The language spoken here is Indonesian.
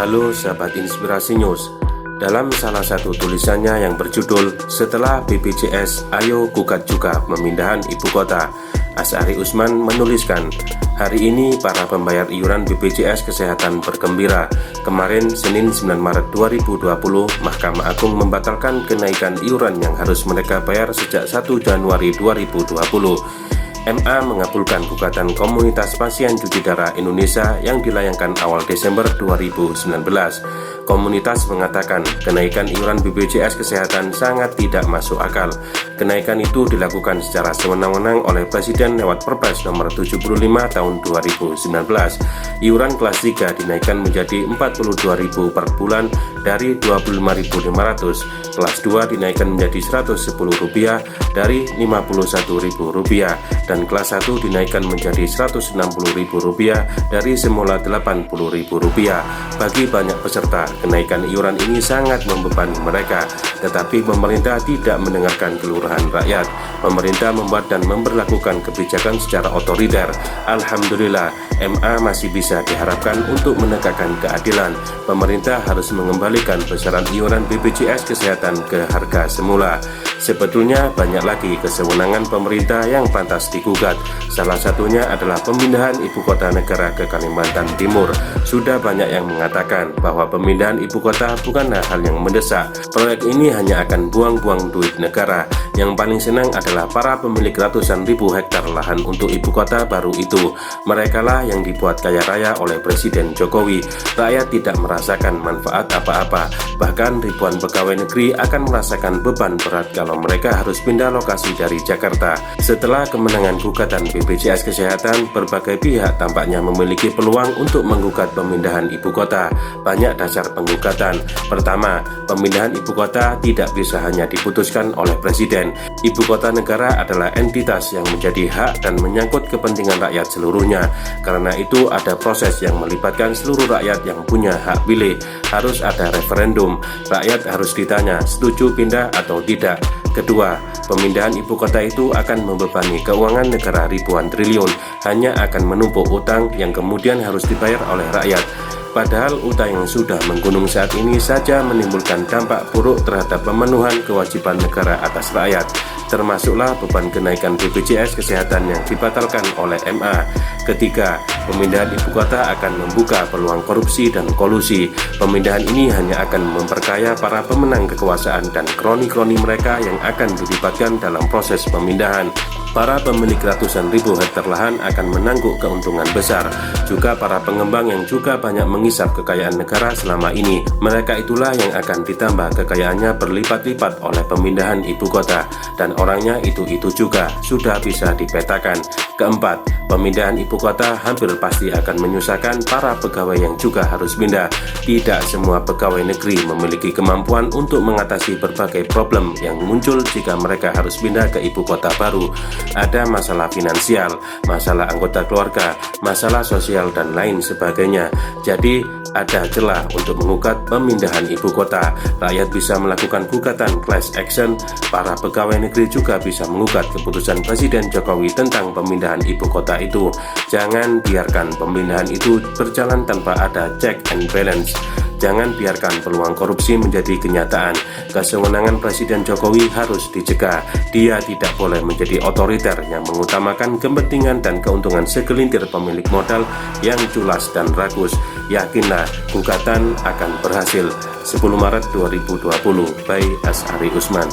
Halo sahabat Inspirasi News. Dalam salah satu tulisannya yang berjudul "Setelah BPJS, Ayo Gugat Juga Pemindahan Ibu Kota", Asyari Usman menuliskan, "Hari ini para pembayar iuran BPJS Kesehatan bergembira. Kemarin Senin 9 Maret 2020, Mahkamah Agung membatalkan kenaikan iuran yang harus mereka bayar sejak 1 Januari 2020. MA mengabulkan gugatan komunitas pasien cuci darah Indonesia yang dilayangkan awal Desember 2019. Komunitas mengatakan kenaikan iuran BPJS Kesehatan sangat tidak masuk akal. Kenaikan itu dilakukan secara sewenang-wenang oleh Presiden lewat Perpres nomor 75 tahun 2019. Iuran kelas 3 dinaikkan menjadi 42.000 per bulan dari 25.500. Kelas 2 dinaikkan menjadi Rp110 dari Rp51.000 dan kelas 1 dinaikkan menjadi Rp160.000 dari semula Rp80.000. Bagi banyak peserta, kenaikan iuran ini sangat membebani mereka, tetapi pemerintah tidak mendengarkan keluhan rakyat. Pemerintah membuat dan memberlakukan kebijakan secara otoriter. Alhamdulillah, MA masih bisa diharapkan untuk menegakkan keadilan. Pemerintah harus mengembalikan besaran iuran BPJS Kesehatan ke harga semula. Sebetulnya banyak lagi kesewenangan pemerintah yang pantas digugat. Salah satunya adalah pemindahan ibu kota negara ke Kalimantan Timur. Sudah banyak yang mengatakan bahwa pemindahan ibu kota bukanlah hal yang mendesak. Proyek ini hanya akan buang-buang duit negara. Yang paling senang adalah para pemilik ratusan ribu hektar lahan untuk ibu kota baru itu. Merekalah yang dibuat kaya raya oleh Presiden Jokowi. Rakyat tidak merasakan manfaat apa-apa. Bahkan ribuan pegawai negeri akan merasakan beban berat kalau mereka harus pindah lokasi dari Jakarta. Setelah kemenangan gugatan BPJS Kesehatan, berbagai pihak tampaknya memiliki peluang untuk menggugat pemindahan ibu kota. Banyak dasar penggugatan. Pertama, pemindahan ibu kota tidak bisa hanya diputuskan oleh Presiden. Ibu kota negara adalah entitas yang menjadi hak dan menyangkut kepentingan rakyat seluruhnya. Karena itu ada proses yang melibatkan seluruh rakyat yang punya hak pilih. Harus ada referendum. Rakyat harus ditanya setuju pindah atau tidak. Kedua, pemindahan ibu kota itu akan membebani keuangan negara ribuan triliun, hanya akan menumpuk utang yang kemudian harus dibayar oleh rakyat. Padahal utang yang sudah menggunung saat ini saja menimbulkan dampak buruk terhadap pemenuhan kewajiban negara atas rakyat, termasuklah beban kenaikan BPJS Kesehatan yang dibatalkan oleh MA. Ketiga, pemindahan ibu kota akan membuka peluang korupsi dan kolusi. Pemindahan ini hanya akan memperkaya para pemenang kekuasaan dan kroni-kroni mereka yang akan dilibatkan dalam proses pemindahan. Para pemilik ratusan ribu hektar lahan akan menangguk keuntungan besar. Juga para pengembang yang juga banyak mengisap kekayaan negara selama ini. Mereka itulah yang akan ditambah kekayaannya berlipat-lipat oleh pemindahan ibu kota. Dan orangnya itu-itu juga, sudah bisa dipetakan. Keempat, pemindahan ibu kota hampir pasti akan menyusahkan para pegawai yang juga harus pindah. Tidak semua pegawai negeri memiliki kemampuan untuk mengatasi berbagai problem yang muncul jika mereka harus pindah ke ibu kota baru. Ada masalah finansial, masalah anggota keluarga, masalah sosial dan lain sebagainya. Jadi ada celah untuk menggugat pemindahan ibu kota. Rakyat bisa melakukan gugatan class action. Para pegawai negeri juga bisa menggugat keputusan Presiden Jokowi tentang pemindahan ibu kota itu. Jangan biarkan pemindahan itu berjalan tanpa ada check and balance. Jangan biarkan peluang korupsi menjadi kenyataan. Kesewenangan Presiden Jokowi harus dicegah. Dia tidak boleh menjadi otoriter yang mengutamakan kepentingan dan keuntungan segelintir pemilik modal yang culas dan rakus. Yakinlah, gugatan akan berhasil. 10 Maret 2020 by Asyari Usman.